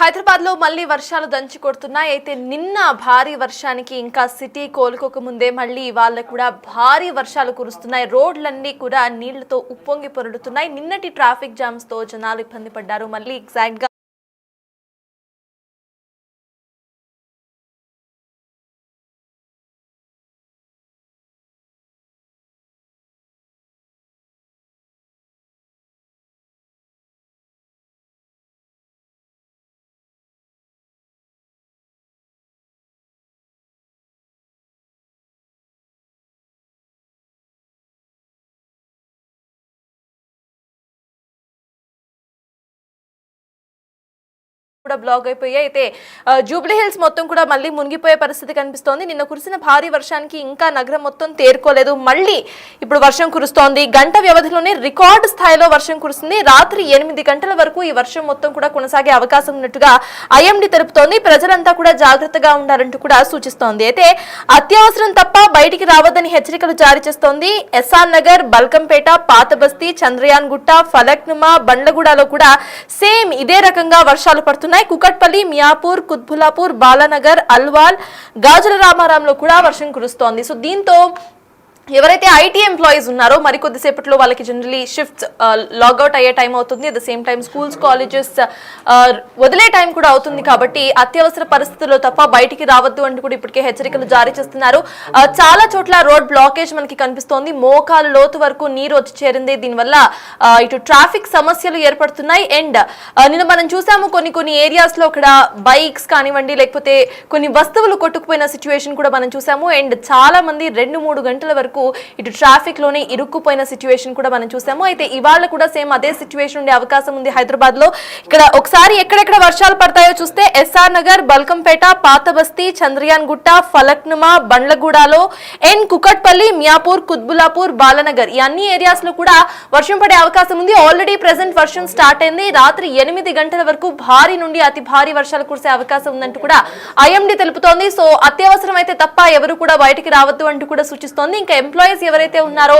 హైదరాబాద్ లో మళ్ళీ వర్షాలు దంచి కొడుతున్నాయి. అయితే నిన్న భారీ వర్షానికి ఇంకా సిటీ కోలుకోక ముందే మళ్ళీ ఇవాళ కూడా భారీ వర్షాలు కురుస్తున్నాయి. రోడ్లన్నీ కూడా నీళ్లతో ఉప్పొంగి పొరులుతున్నాయి. నిన్నటి ట్రాఫిక్ జామ్స్ తో జనాలు ఇబ్బంది పడ్డారు. మళ్ళీ ఎగ్జాక్ట్ గా కూడా బ్లాక్ అయిపోయాయి. అయితే జూబ్లీ హిల్స్ మొత్తం కూడా మళ్ళీ మునిగిపోయే పరిస్థితి కనిపిస్తోంది. నిన్న కురిసిన భారీ వర్షానికి ఇంకా నగరం మొత్తం తేరుకోలేదు. మళ్ళీ ఇప్పుడు వర్షం కురుస్తోంది. గంట వ్యవధిలోనే రికార్డు స్థాయిలో వర్షం కురుస్తుంది. రాత్రి 8 గంటల వరకు ఈ వర్షం మొత్తం కూడా కొనసాగే అవకాశం ఉన్నట్టుగా ఐఎండీ తెలుపుతోంది. ప్రజలంతా కూడా జాగ్రత్తగా ఉండాలంటూ కూడా సూచిస్తోంది. అయితే అత్యవసరం తప్ప బయటికి రావద్దని హెచ్చరికలు జారీ చేస్తోంది. ఎస్ఆర్ నగర్, బల్కంపేట, పాతబస్తీ, చంద్రయాన్ గుట్ట, ఫలక్నుమా, బండ్లగూడలో కూడా సేమ్ ఇదే రకంగా వర్షాలు పడుతున్నాయి. కుకట్పల్లి, మియాపూర్, కుత్బులాపూర్, బాలానగర్, అల్వాల్, గాజుల రామారంలో కూడా వర్షం కురుస్తోంది. సో దీంతో ఎవరైతే ఐటీ ఎంప్లాయీస్ ఉన్నారో మరికొద్దిసేపట్లో వాళ్ళకి జనరలీ షిఫ్ట్స్ లాగౌట్ అయ్యే టైం అవుతుంది. At the same time schools, colleges వదిలే టైం కూడా అవుతుంది. కాబట్టి అత్యవసర పరిస్థితుల్లో తప్ప బయటికి రావద్దు అంటూ కూడా ఇప్పటికే హెచ్చరికలు జారీ చేస్తున్నారు. చాలా చోట్ల రోడ్ బ్లాకేజ్ మనకి కనిపిస్తోంది. మోకాలు లోతు వరకు నీరు వచ్చి చేరింది. దీనివల్ల ఇటు ట్రాఫిక్ సమస్యలు ఏర్పడుతున్నాయి. అండ్ నిన్న మనం చూసాము కొన్ని ఏరియాస్ లో అక్కడ బైక్స్ కానివ్వండి, లేకపోతే కొన్ని వస్తువులు కొట్టుకుపోయిన సిచ్యువేషన్ కూడా మనం చూసాము. అండ్ చాలా మంది 2-3 గంటల వరకు ఇటు ట్రాఫిక్ లోనే ఇరుక్కుపోయిన సిచ్యువేషన్ కూడా మనం చూసాము. అయితే ఇవాళ కూడా సేమ్ అదే సిచ్యువేషన్ ఉండే అవకాశం ఉంది హైదరాబాద్ లో. ఇక్కడ ఒకసారి ఎక్కడెక్కడ వర్షాలు పడతాయో చూస్తే ఎస్ఆర్ నగర్, బల్కంపేట, పాతబస్తీ, చంద్రయాన్ గుట్ట, ఫలక్నుమా, బండ్లగూడలో, అండ్ కుకట్పల్లి, మియాపూర్, కుత్బులాపూర్, బాలానగర్ ఈ అన్ని ఏరియాస్ లో కూడా వర్షం పడే అవకాశం ఉంది. ఆల్రెడీ ప్రెసెంట్ వర్షం స్టార్ట్ అయింది. రాత్రి 8 గంటల వరకు భారీ నుండి అతి భారీ వర్షాలు కురిసే అవకాశం ఉందంటూ కూడా ఐఎండీ తెలుపుతోంది. సో అత్యవసరం అయితే తప్ప ఎవరు కూడా బయటికి రావద్దు అంటూ కూడా సూచిస్తోంది. ఇంకా ఎంప్లాయీస్ ఎవరైతే ఉన్నారో,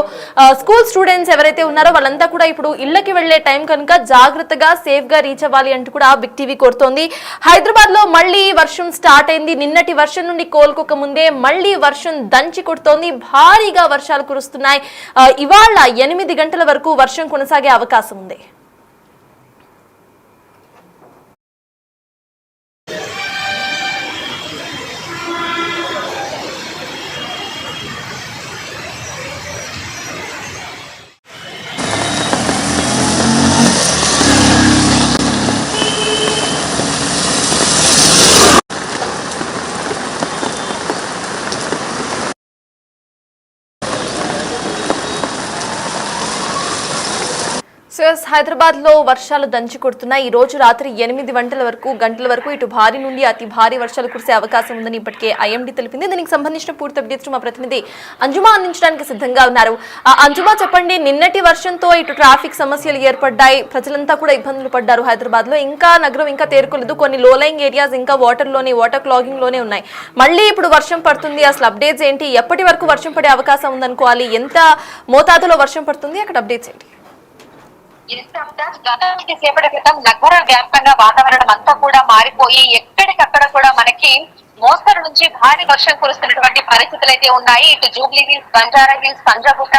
స్కూల్ స్టూడెంట్స్ ఎవరైతే ఉన్నారో వాళ్ళంతా కూడా ఇప్పుడు ఇళ్లకి వెళ్లే టైం కనుక జాగ్రత్తగా సేఫ్ గా రీచ్ అవ్వాలి అంటూ కూడా బిగ్ టీవీ కోరుతోంది. హైదరాబాద్ లో మళ్ళీ వర్షం స్టార్ట్ అయింది. నిన్నటి వర్షం నుండి కోలుకోక ముందే మళ్ళీ వర్షం దంచి కొడుతోంది. భారీగా వర్షాలు కురుస్తున్నాయి. ఇవాళ 8 గంటల వరకు వర్షం కొనసాగే అవకాశం ఉంది. హైదరాబాద్ లో వర్షాలు దంచి కొడుతున్నాయి. ఈ రోజు రాత్రి 8 గంటల వరకు ఇటు భారీ నుండి అతి భారీ వర్షాలు కురిసే అవకాశం ఉందని ఇప్పటికే ఐఎండీ తెలిపింది. దీనికి సంబంధించిన పూర్తి అప్డేట్స్ మా ప్రతినిధి అంజుమా అందించడానికి సిద్ధంగా ఉన్నారు. అంజుమా, చెప్పండి, నిన్నటి వర్షంతో ఇటు ట్రాఫిక్ సమస్యలు ఏర్పడ్డాయి. ప్రజలంతా కూడా ఇబ్బందులు పడ్డారు. హైదరాబాద్ లో ఇంకా నగరం ఇంకా తేరుకోలేదు. కొన్ని లోలైంగ్ ఏరియాస్ ఇంకా వాటర్ క్లాగింగ్ లోనే ఉన్నాయి. మళ్ళీ ఇప్పుడు వర్షం పడుతుంది. అసలు అప్డేట్స్ ఏంటి? ఎప్పటి వరకు వర్షం పడే అవకాశం ఉందనుకోవాలి? ఎంత మోతాదులో వర్షం పడుతుంది? అక్కడ అప్డేట్స్ ఏంటి? సేపటి క్రితం నగర వ్యాప్తంగా వాతావరణం అంతా కూడా మారిపోయి ఎక్కడికక్కడ కూడా మనకి మోస్తరు నుంచి భారీ వర్షం కురుస్తున్నటువంటి పరిస్థితులు అయితే ఉన్నాయి. ఇటు Jubilee hills, Banjara hills, Panjagutta,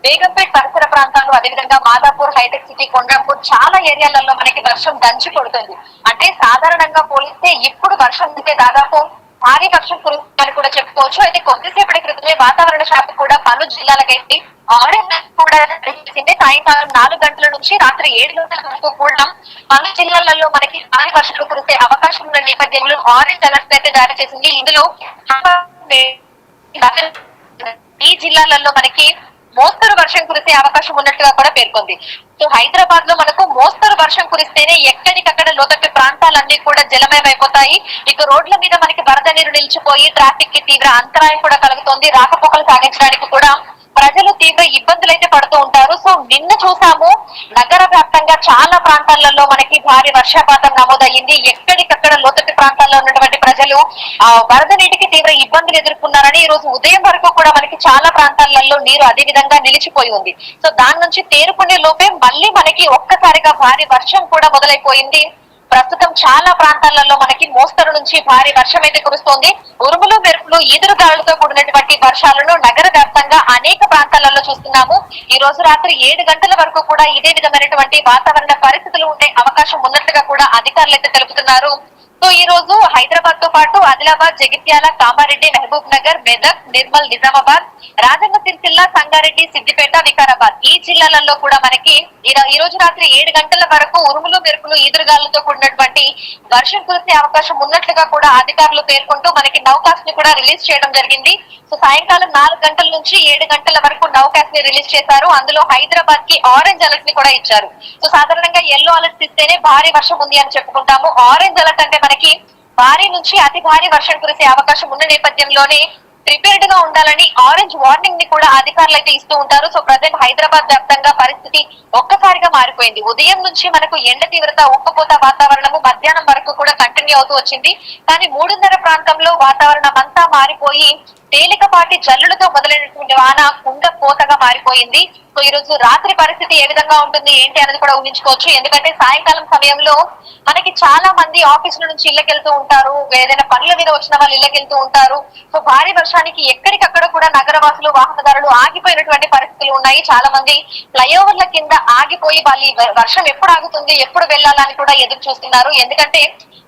Begumpet పరిసర ప్రాంతాలు, అదేవిధంగా మాదాపూర్, హైటెక్ సిటీ, కొండాపూర్ చాలా ఏరియాలలో మనకి వర్షం దంచి కొడుతుంది. అంటే సాధారణంగా పోలిస్తే ఇప్పుడు వర్షం అంటే దాదాపు భారీ వర్షం కురుస్తుందని కూడా చెప్పుకోవచ్చు. అయితే కొద్దిసేపటి క్రితమే వాతావరణ శాఖ కూడా పలు జిల్లాలకైతే ఆరెంజ్ కూడా చేసింది. సాయంకాలం 4 గంటల నుంచి రాత్రి 7 గంటల వరకు కూడా పలు జిల్లాలలో మనకి భారీ వర్షాలు కురిసే అవకాశం ఉన్న నేపథ్యంలో ఆరెంజ్ అలర్ట్ అయితే జారీ చేసింది. ఇందులో ఈ జిల్లాలలో మనకి మోస్తరు వర్షం కురిసే అవకాశం ఉన్నట్టుగా కూడా పేర్కొంది. సో హైదరాబాద్ లో మనకు మోస్తరు వర్షం కురిస్తేనే ఎక్కడికక్కడ లోతట్టు ప్రాంతాలన్నీ కూడా జలమయమైపోతాయి. ఇక రోడ్ల మీద మనకి వరద నీరు నిలిచిపోయి ట్రాఫిక్ కి తీవ్ర అంతరాయం కూడా కలుగుతుంది. రాకపోకలు సాగించడానికి కూడా ప్రజలు తీవ్ర ఇబ్బందులు అయితే పడుతూ ఉంటారు. సో నిన్న చూసాము నగర వ్యాప్తంగా చాలా ప్రాంతాలలో మనకి భారీ వర్షపాతం నమోదయ్యింది. ఎక్కడికక్కడ లోతట్టు ప్రాంతాల్లో ఉన్నటువంటి ప్రజలు వరద నీటికి తీవ్ర ఇబ్బందులు ఎదుర్కొన్నారని ఈ రోజు ఉదయం వరకు కూడా మనకి చాలా ప్రాంతాలలో నీరు అదే విధంగా నిలిచిపోయి ఉంది. సో దాని నుంచి తేరుకునే లోపే మళ్ళీ మనకి ఒక్కసారిగా భారీ వర్షం కూడా మొదలైపోయింది. ప్రస్తుతం చాలా ప్రాంతాలలో మనకి మోస్తరు నుంచి భారీ వర్షం అయితే కురుస్తోంది. ఉరుములు మెరుపులు ఈదురుగాలులతో కూడినటువంటి వర్షాలను నగర వ్యాప్తంగా అనేక ప్రాంతాలలో చూస్తున్నాము. ఈ రోజు రాత్రి 7 గంటల వరకు కూడా ఇదే విధమైనటువంటి వాతావరణ పరిస్థితులు ఉండే అవకాశం ఉన్నట్లుగా కూడా అధికారులు అయితే తెలుపుతున్నారు. సో ఈ రోజు హైదరాబాద్ తో పాటు ఆదిలాబాద్, జగిత్యాల, కామారెడ్డి, మహబూబ్ నగర్, మెదక్, నిర్మల్, నిజామాబాద్, రాజన్న సిరిసిల్ల, సంగారెడ్డి, సిద్దిపేట, వికారాబాద్ ఈ జిల్లాలలో కూడా మనకి ఈ రోజు రాత్రి 7 గంటల వరకు ఉరుములు మెరుపులు ఈదురుగాలతో కూడినటువంటి వర్షం కురిసే అవకాశం ఉన్నట్లుగా కూడా అధికారులు పేర్కొంటూ మనకి నౌకాస్ ని కూడా రిలీజ్ చేయడం జరిగింది. సో సాయంకాలం 4 గంటల నుంచి 7 గంటల వరకు నౌకాస్ ని రిలీజ్ చేశారు. అందులో హైదరాబాద్ కి ఆరెంజ్ అలర్ట్ ని కూడా ఇచ్చారు. సో సాధారణంగా ఎల్లో అలర్ట్ ఇస్తేనే భారీ వర్షం ఉంది అని చెప్పుకుంటాము. ఆరెంజ్ అలర్ట్ అంటే మనకి భారీ నుంచి అతి భారీ వర్షం కురిసే అవకాశం ఉన్న నేపథ్యంలోనే ప్రిపేర్డ్ గా ఉండాలని ఆరెంజ్ వార్నింగ్ ని కూడా అధికారులు అయితే ఇస్తూ ఉంటారు. సో ప్రజెంట్ హైదరాబాద్ వ్యాప్తంగా పరిస్థితి ఒక్కసారిగా మారిపోయింది. ఉదయం నుంచి మనకు ఎండ తీవ్రత, ఉక్కపోత వాతావరణము మధ్యాహ్నం వరకు కూడా కంటిన్యూ అవుతూ వచ్చింది. కానీ 3:30 ప్రాంతంలో వాతావరణం అంతా మారిపోయి తేలికపాటి జల్లులతో మొదలైనటువంటి వాన కుండ పోతగా మారిపోయింది. సో ఈ రోజు రాత్రి పరిస్థితి ఏ విధంగా ఉంటుంది ఏంటి అనేది కూడా ఊహించుకోవచ్చు. ఎందుకంటే సాయంకాలం సమయంలో మనకి చాలా మంది ఆఫీసుల నుంచి ఇళ్ళకెళ్తూ ఉంటారు, ఏదైనా పనుల మీద వచ్చిన వాళ్ళు ఇళ్ళకెళ్తూ ఉంటారు. సో భారీ వర్షానికి ఎక్కడికక్కడ కూడా నగరవాసులు, వాహనదారులు ఆగిపోయినటువంటి పరిస్థితులు ఉన్నాయి. చాలా మంది ఫ్లైఓవర్ల కింద ఆగిపోయి వాళ్ళు వర్షం ఎప్పుడు ఆగుతుంది, ఎప్పుడు వెళ్ళాలని కూడా ఎదురు చూస్తున్నారు. ఎందుకంటే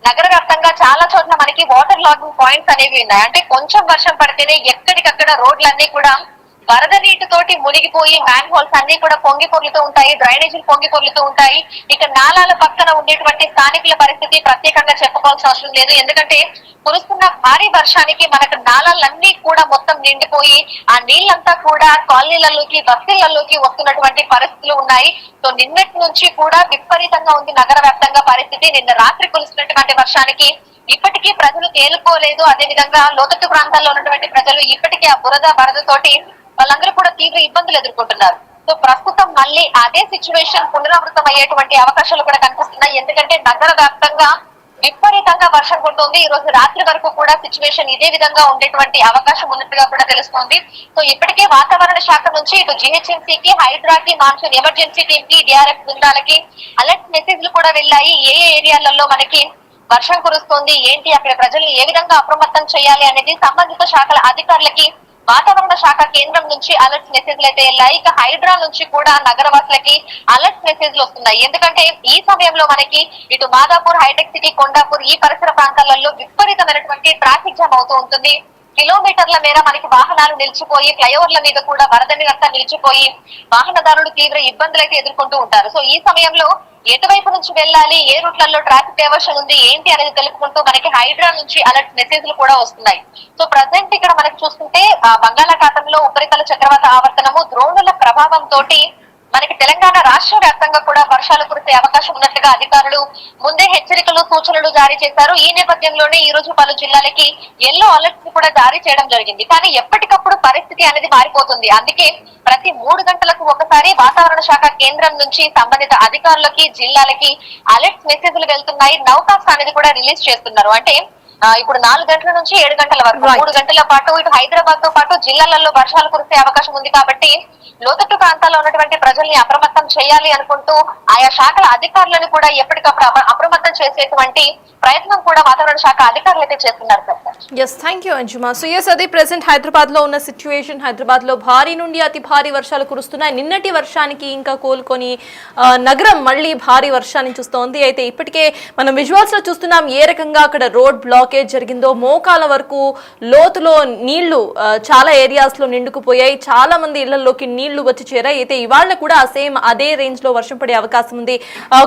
నగర వ్యాప్తంగా చాలా చోట్ల మనకి వాటర్ లాగింగ్ పాయింట్స్ అనేవి ఉన్నాయి. అంటే కొంచెం వర్షం పడితేనే ఎక్కడికక్కడ రోడ్లన్నీ కూడా వరద నీటితోటి మునిగిపోయి మ్యాన్ హోల్స్ అన్ని కూడా పొంగి పొర్లుతూ ఉంటాయి, డ్రైనేజీలు పొంగి పొర్లుతూ ఉంటాయి. ఇక నాలాల పక్కన ఉండేటువంటి స్థానికుల పరిస్థితి ప్రత్యేకంగా చెప్పుకోవాల్సిన అవసరం లేదు. ఎందుకంటే కురుస్తున్న భారీ వర్షానికి మనకు నాలాలన్నీ కూడా మొత్తం నిండిపోయి ఆ నీళ్ళంతా కూడా కాలనీలలోకి, బస్తీలలోకి వస్తున్నటువంటి పరిస్థితులు ఉన్నాయి. సో నిన్నటి నుంచి కూడా విపరీతంగా ఉంది నగర వ్యాప్తంగా పరిస్థితి. నిన్న రాత్రి కురుస్తున్నటువంటి వర్షానికి ఇప్పటికీ ప్రజలు తేలుకోలేదు. అదే విధంగా లోతట్టు ప్రాంతాల్లో ఉన్నటువంటి ప్రజలు ఇప్పటికీ ఆ వరదతోటి వాళ్ళందరూ కూడా తీవ్ర ఇబ్బందులు ఎదుర్కొంటున్నారు. సో ప్రస్తుతం మళ్ళీ అదే సిచ్యువేషన్ పునరావృతం అయ్యేటువంటి అవకాశాలు కూడా కనిపిస్తున్నాయి. ఎందుకంటే నగర వ్యాప్తంగా విపరీతంగా వర్షం పడుతుంది. ఈ రోజు రాత్రి వరకు కూడా సిచ్యువేషన్ ఇదే విధంగా ఉండేటువంటి అవకాశం ఉన్నట్టుగా కూడా తెలుస్తోంది. సో ఇప్పటికే వాతావరణ శాఖ నుంచి ఇటు జిహెచ్ఎంసీకి, హైడ్రాకి, మాన్సూన్ ఎమర్జెన్సీ టీమ్ కి, డిఆర్ఎఫ్ బృందాలకి అలర్ట్ మెసేజ్లు కూడా వెళ్ళాయి. ఏ ఏరియాలలో మనకి వర్షం కురుస్తోంది ఏంటి, అక్కడ ప్రజల్ని ఏ విధంగా అప్రమత్తం చేయాలి అనేది సంబంధిత శాఖల అధికారులకి వాతావరణ శాఖ కేంద్రం నుంచి అలర్ట్ మెసేజ్లు అయితే వెళ్ళాయి. ఇక హైడ్రా నుంచి కూడా నగరవాసులకి అలర్ట్ మెసేజ్లు వస్తున్నాయి. ఎందుకంటే ఈ సమయంలో మనకి ఇటు మాదాపూర్, హైటెక్ సిటీ, కొండాపూర్ ఈ పరిసర ప్రాంతాలలో విపరీతమైనటువంటి ట్రాఫిక్ జామ్ అవుతూ ఉంటుంది. కిలోమీటర్ల మేర మనకి వాహనాలు నిలిచిపోయి, ఫ్లైఓవర్ల మీద కూడా వరద నీరంతా నిలిచిపోయి వాహనదారులు తీవ్ర ఇబ్బందులు అయితే ఎదుర్కొంటూ ఉంటారు. సో ఈ సమయంలో ఎటువైపు నుంచి వెళ్ళాలి, ఏ రూట్లలో ట్రాఫిక్ డైవర్షన్ ఉంది ఏంటి అనేది తెలుపుకుంటూ మనకి హైడ్రా నుంచి అలర్ట్ మెసేజ్లు కూడా వస్తున్నాయి. సో ప్రజెంట్ ఇక్కడ మనకి చూస్తుంటే బంగాళాఖాతంలో ఉపరితల చక్రవాత ఆవర్తనము ద్రోణుల ప్రభావం తోటి మనకి తెలంగాణ రాష్ట్ర వ్యాప్తంగా కూడా వర్షాలు కురిసే అవకాశం ఉన్నట్టుగా అధికారులు ముందే హెచ్చరికలు, సూచనలు జారీ చేశారు. ఈ నేపథ్యంలోనే ఈ రోజు పలు జిల్లాలకి ఎల్లో అలర్ట్స్ కూడా జారీ చేయడం జరిగింది. కానీ ఎప్పటికప్పుడు పరిస్థితి అనేది మారిపోతుంది. అందుకే ప్రతి 3 గంటలకు ఒకసారి వాతావరణ శాఖ కేంద్రం నుంచి సంబంధిత అధికారులకి, జిల్లాలకి అలర్ట్ మెసేజ్లు వెళ్తున్నాయి. నౌకాస్ అనేది కూడా రిలీజ్ చేస్తున్నారు. అంటే ఇప్పుడు 4 గంటల నుంచి 7 గంటల వరకు 3 గంటల పాటు ఇటు హైదరాబాద్ తో పాటు జిల్లాలలో వర్షాలు కురిసే అవకాశం ఉంది. కాబట్టి లోతట్టు ప్రాంతాల్లో ఉన్నటువంటి ప్రజల్ని అప్రమత్తం చేయాలి అనుకుంటూ ఆయా శాఖల అధికారులను కూడా ఎప్పటికప్పుడు అప్రమత్తం చేసేటువంటి ప్రయత్నం కూడా వాతావరణ శాఖ అధికారులు అయితే చేస్తున్నారు సార్. ఎస్, థ్యాంక్ యూ అంజుమా. సో ఎస్, అది ప్రెసెంట్ హైదరాబాద్ లో ఉన్న సిచ్యువేషన్. హైదరాబాద్ లో భారీ నుండి అతి భారీ వర్షాలు కురుస్తున్నాయి. నిన్నటి వర్షానికి ఇంకా కోలుకొని నగరం మళ్ళీ భారీ వర్షాన్ని చూస్తోంది. అయితే ఇప్పటికే మనం విజువల్స్ లో చూస్తున్నాం ఏ రకంగా అక్కడ రోడ్ బ్లాకేజ్ జరిగిందో. మోకాల వరకు లోతులో నీళ్లు చాలా ఏరియాస్ లో నిండుకుపోయాయి. చాలా మంది ఇళ్లలోకి నీళ్లు వచ్చి చేరాయి. అయితే ఇవాళ కూడా సేమ్ అదే రేంజ్ లో వర్షం పడే అవకాశం ఉంది.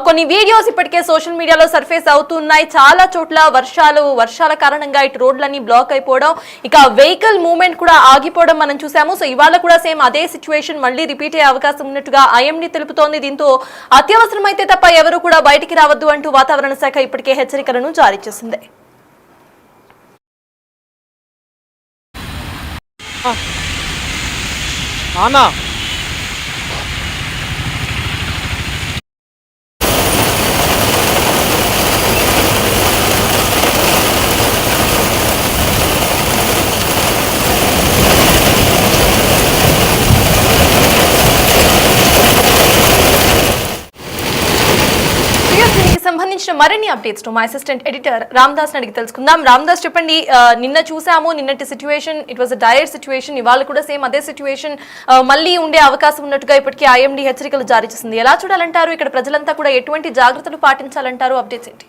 కొన్ని వీడియోస్ ఇప్పటికే సోషల్ మీడియాలో సర్ఫేస్ అవుతున్నాయి. చాలా చోట్ల వర్షాల కారణంగా ఇటు రోడ్లన్నీ బ్లాక్ అయిపోవడం, ఇక వెహికల్ మూవ్మెంట్ కూడా ఆగిపోవడం మనం చూసాము. సో ఇవాళ కూడా సేమ్ అదే సిచ్యువేషన్ మళ్ళీ రిపీట్ అయ్యే అవకాశం ఉన్నట్టుగా ఐఎండీ తెలుపుతోంది. దీంతో అత్యవసరమైతే తప్ప ఎవరు కూడా బయటికి రావద్దు అంటూ వాతావరణ శాఖ ఇప్పటికే హెచ్చరికలను జారీ చేసింది. సంబంధించిన మరిన్ని అప్డేట్స్ మా అసిస్టెంట్ ఎడిటర్ రామ్దాస్ అడిగి తెలుసుకుందాం. రామ్దాస్ చెప్పండి, నిన్న చూసాము, నిన్నటి situation it was a dire situation, ఇవాళ కూడా సేమ్ అదే సిచ్యువేషన్ మళ్ళీ ఉండే అవకాశం ఉన్నట్టుగా ఇప్పటికీ ఐఎండీ హెచ్చరికలు జారీ చేసింది. ఎలా చూడాలంటారు? ఇక్కడ ప్రజలంతా కూడా ఎటువంటి జాగ్రత్తలు పాటించాలంటారు? అప్డేట్స్ ఏంటి?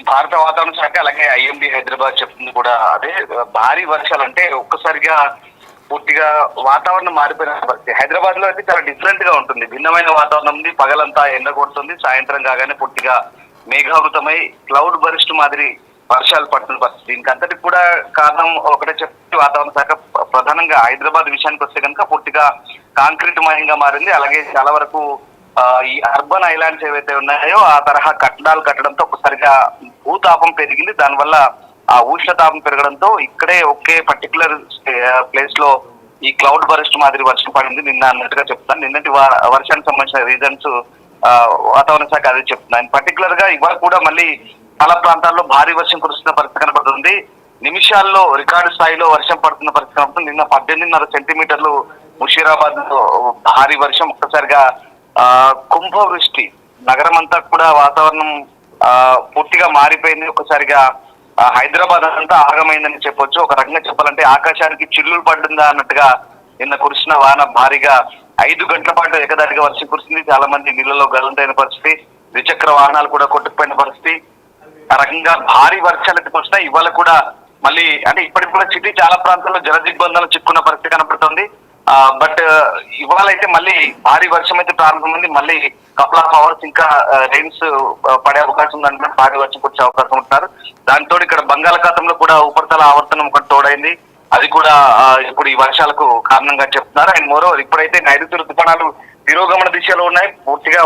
భారత వాతావరణ శాఖ అలాగే ఐఎండీ హైదరాబాద్ చెప్తుంది కూడా అదే. భారీ వర్షాలు అంటే ఒక్కసారిగా పూర్తిగా వాతావరణం మారిపోయిన పరిస్థితి. హైదరాబాద్ లో అయితే చాలా డిఫరెంట్ గా ఉంటుంది, భిన్నమైన వాతావరణం ఉంది. పగలంతా ఎండ కొడుతుంది, సాయంత్రం కాగానే పూర్తిగా మేఘావృతమై క్లౌడ్ బరిస్ట్ మాదిరి వర్షాలు పడుతున్న పరిస్థితి. ఇంకంతటికి కూడా కారణం ఒకటే చెప్పి వాతావరణ శాఖ ప్రధానంగా హైదరాబాద్ విషయానికి వస్తే కనుక పూర్తిగా కాంక్రీట్ మయంగా మారింది. అలాగే చాలా వరకు ఈ అర్బన్ ఐలాండ్స్ ఏవైతే ఉన్నాయో ఆ తరహా కట్టడాలు కట్టడంతో ఒక్కసారిగా భూతాపం పెరిగింది. దానివల్ల ఆ ఉష్ణతాపం పెరగడంతో ఇక్కడే ఒకే పర్టికులర్ ప్లేస్ లో ఈ క్లౌడ్ బరిస్ట్ మాదిరి వర్షం పడింది నిన్న అన్నట్టుగా చెప్తాను. నిన్నటి వర్షానికి సంబంధించిన రీజన్స్ వాతావరణ శాఖ అదే చెప్తున్నాను. పర్టికులర్ గా ఇవాళ కూడా మళ్ళీ చాలా ప్రాంతాల్లో భారీ వర్షం కురుస్తున్న పరిస్థితి కనబడుతుంది. నిమిషాల్లో రికార్డు స్థాయిలో వర్షం పడుతున్న పరిస్థితి కనబడుతుంది. నిన్న 18.5 సెంటీమీటర్లు ముషీరాబాద్ లో భారీ వర్షం. ఒక్కసారిగా కుంభవృష్టి, నగరం అంతా కూడా వాతావరణం పూర్తిగా మారిపోయింది. ఒక్కసారిగా హైదరాబాద్ అంతా ఆగమైందని చెప్పొచ్చు. ఒక రకంగా చెప్పాలంటే ఆకాశానికి చిల్లులు పడుతుందా అన్నట్టుగా నిన్న కురిసిన వాన భారీగా 5 గంటల పాటు ఏకదాటిగా వర్షం కురిసింది. చాలా మంది నీళ్ళలో గల్లంతైన పరిస్థితి, ద్విచక్ర వాహనాలు కూడా కొట్టుకుపోయిన పరిస్థితి. ఆ రకంగా భారీ వర్షాలు వచ్చినాయి. ఇవాళ కూడా మళ్ళీ అంటే ఇప్పటికి కూడా సిటీ చాలా ప్రాంతాల్లో జల దిగ్బంధాలు చిక్కున్న పరిస్థితి కనబడుతుంది. బట్ ఇవాళ అయితే మళ్ళీ భారీ వర్షం అయితే ప్రారంభమైంది. మళ్ళీ కపుల్ ఆఫ్ అవర్స్ ఇంకా రెయిన్స్ పడే అవకాశం ఉందంటే భారీ వర్షం వచ్చే అవకాశం ఉంటున్నారు. దాంతో ఇక్కడ బంగాళాఖాతంలో కూడా ఉపరితల ఆవర్తనం ఒకటి తోడైంది. అది కూడా ఇప్పుడు ఈ వర్షాలకు కారణంగా చెప్తున్నారు. అండ్ మోరోవర్ ఇప్పుడైతే నైరుతి ఋతుపవనాలు తిరోగమన దిశలో ఉన్నాయి. పూర్తిగా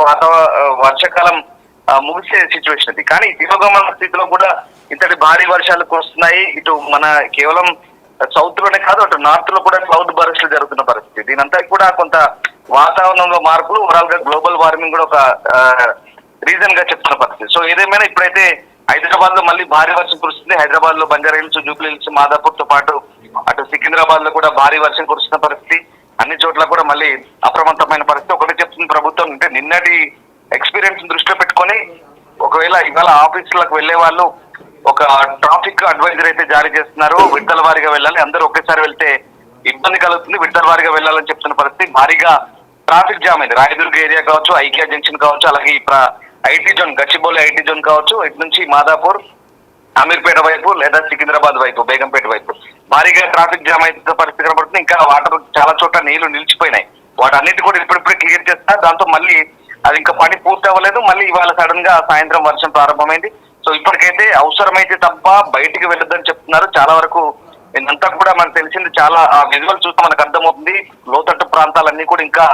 వర్షాకాలం ముగిసే సిచ్యువేషన్ అది. కానీ తిరోగమన స్థితిలో కూడా ఇంతటి భారీ వర్షాలు కురుస్తున్నాయి. ఇటు మన కేవలం సౌత్ లోనే కాదు, అటు నార్త్ లో కూడా క్లౌడ్ బరస్ట్లు జరుగుతున్న పరిస్థితి. దీనంతా కూడా కొంత వాతావరణంలో మార్పులు, ఓవరాల్ గా గ్లోబల్ వార్మింగ్ కూడా ఒక రీజన్ గా చెప్తున్న పరిస్థితి. సో ఏదేమైనా ఇప్పుడైతే హైదరాబాద్ లో మళ్ళీ భారీ వర్షం కురుస్తుంది. హైదరాబాద్ లో Banjara hills, Jubilee hills, Madhapur తో పాటు అటు సికింద్రాబాద్ లో కూడా భారీ వర్షం కురుస్తున్న పరిస్థితి. అన్ని చోట్ల కూడా మళ్ళీ అప్రమత్తమైన పరిస్థితి. ఒకటి చెప్తుంది ప్రభుత్వం, అంటే నిన్నటి ఎక్స్పీరియన్స్ దృష్టిలో పెట్టుకొని ఒకవేళ ఇవాళ ఆఫీసులకు వెళ్లే వాళ్ళు ఒక ట్రాఫిక్ అడ్వైజర్ అయితే జారీ చేస్తున్నారు. విడతల వారీగా వెళ్ళాలి, అందరూ ఒకేసారి వెళ్తే ఇబ్బంది కలుగుతుంది, విడతల వారీగా వెళ్ళాలని చెప్తున్న పరిస్థితి. భారీగా ట్రాఫిక్ జామ్ అయింది. రాయదుర్గ ఏరియా కావచ్చు, ఐకియా జంక్షన్ కావచ్చు, అలాగే IT zone, Gachibowli IT zone కావచ్చు, ఇటు నుంచి మాదాపూర్, అమీర్పేట వైపు లేదా సికింద్రాబాద్ వైపు, బేగంపేట వైపు భారీగా ట్రాఫిక్ జామ్ అయితే పరిస్థితి కనబడుతుంది. ఇంకా వాటర్ చాలా చోట్ల నీళ్లు నిలిచిపోయినాయి. వాటన్నిటి కూడా ఇప్పుడిప్పుడే క్లియర్ చేస్తారు. దాంతో మళ్ళీ అది ఇంకా పని పూర్తి అవ్వలేదు. మళ్ళీ ఇవాళ సడన్ గా సాయంత్రం వర్షం ప్రారంభమైంది. సో ఇప్పటికైతే అవసరమైతే తప్ప బయటికి వెళ్ళొద్దని చెప్తున్నారు. చాలా వరకు ఇదంతా కూడా మనకు తెలిసింది, చాలా ఆ విజువల్ చూస్తే మనకు అర్థమవుతుంది. లోతట్టు ప్రాంతాలన్నీ కూడా ఇంకా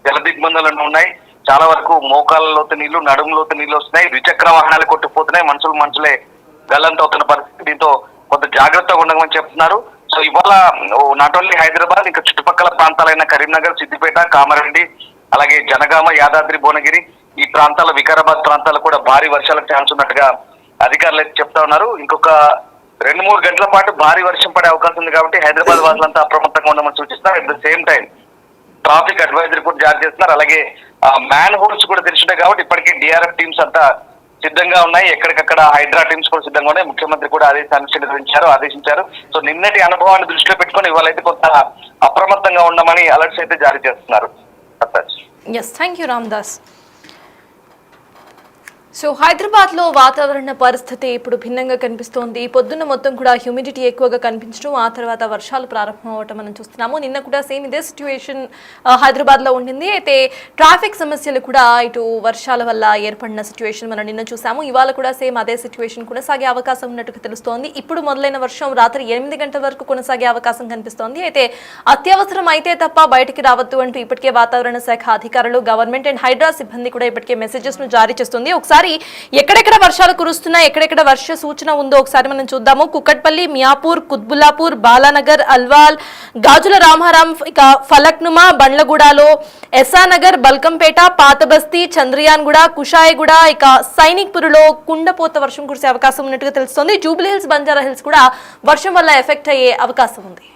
జల దిగ్బంధాలు ఉన్నాయి. చాలా వరకు మోకాళ్ళ లోతు నీళ్లు, నడుము లోతు నీళ్లు వస్తున్నాయి. ద్విచక్ర వాహనాలు కొట్టుకుపోతున్నాయి. మనుషులే గల్లంత అవుతున్న పరిస్థితి. దీంతో కొంత జాగ్రత్తగా ఉండమని చెప్తున్నారు. సో ఇవాళ నాట్ ఓన్లీ హైదరాబాద్, ఇంకా చుట్టుపక్కల ప్రాంతాలైన కరీంనగర్, సిద్దిపేట, కామారెడ్డి, అలాగే జనగామ, యాదాద్రి, భువనగిరి ఈ ప్రాంతాల, వికారాబాద్ ప్రాంతాలు కూడా భారీ వర్షాలకు ఛాన్స్ ఉన్నట్టుగా అధికారులు అయితే చెప్తా ఉన్నారు. ఇంకొక 2-3 గంటల పాటు భారీ వర్షం పడే అవకాశం ఉంది. కాబట్టి హైదరాబాద్ వాసులంతా అప్రమత్తంగా ఉండమని సూచిస్తున్నారు. At the same time traffic advisory కూడా జారీ చేస్తున్నారు. అలాగే మ్యాన్ హోల్స్ కూడా తెలిసినాయి కాబట్టి ఇప్పటికే డిఆర్ఎఫ్ టీమ్స్ అంతా సిద్ధంగా ఉన్నాయి. ఎక్కడికక్కడ హైడ్రా టీమ్స్ కూడా సిద్ధంగా ఉన్నాయి. ముఖ్యమంత్రి కూడా ఆదేశించారు. సో నిన్నటి అనుభవాన్ని దృష్టిలో పెట్టుకొని ఇవాళైతే కొంత అప్రమత్తంగా ఉండమని అలర్ట్స్ అయితే జారీ చేస్తున్నారు. Yes, thank you Ramdas. So Hyderabad లో వాతావరణ పరిస్థితి ఇప్పుడు భిన్నంగా కనిపిస్తోంది. పొద్దున్న మొత్తం కూడా హ్యూమిడిటీ ఎక్కువగా కనిపించడం, ఆ తర్వాత వర్షాలు ప్రారంభం అవటం మనం చూస్తున్నాము. నిన్న కూడా సేమ్ ఇదే సిచ్యువేషన్ హైదరాబాద్ లో ఉండింది. అయితే ట్రాఫిక్ సమస్యలు కూడా ఇటు వర్షాల వల్ల ఏర్పడిన సిచ్యువేషన్ మనం నిన్న చూసాము. ఇవాళ కూడా సేమ్ అదే సిచ్యువేషన్ కొనసాగే అవకాశం ఉన్నట్టుగా తెలుస్తోంది. ఇప్పుడు మొదలైన వర్షం రాత్రి 8 గంటల వరకు కొనసాగే అవకాశం కనిపిస్తోంది. అయితే అత్యవసరం అయితే తప్ప బయటికి రావద్దు అంటూ ఇప్పటికే వాతావరణ శాఖ అధికారులు, గవర్నమెంట్ అండ్ హైడ్రా సిబ్బంది కూడా ఇప్పటికే మెసేజెస్ ను జారీ చేస్తుంది. ఒకసారి ఎక్కడెక్కడ వర్షాలు కురుస్తున్నాయి, ఎక్కడెక్కడ వర్ష సూచన ఉందో ఒకసారి మనం చూద్దాము. కుక్కట్పల్లి, మియాపూర్, కుత్బుల్లాపూర్, బాలానగర్, అల్వాల్, గాజుల రామారాం, ఇక ఫలక్నుమా, బండ్లగూడలో, ఎస్ఆనగర్, బల్కంపేట, పాతబస్తీ, చంద్రయాన్గూడ, కుషాయిగూడ, ఇక సైనిక్పురిలో కుండపోత వర్షం కురిసే అవకాశం ఉన్నట్టుగా తెలుస్తోంది. జూబ్లీ హిల్స్, బంజారా హిల్స్ కూడా వర్షం వల్ల ఎఫెక్ట్ అయ్యే అవకాశం ఉంది.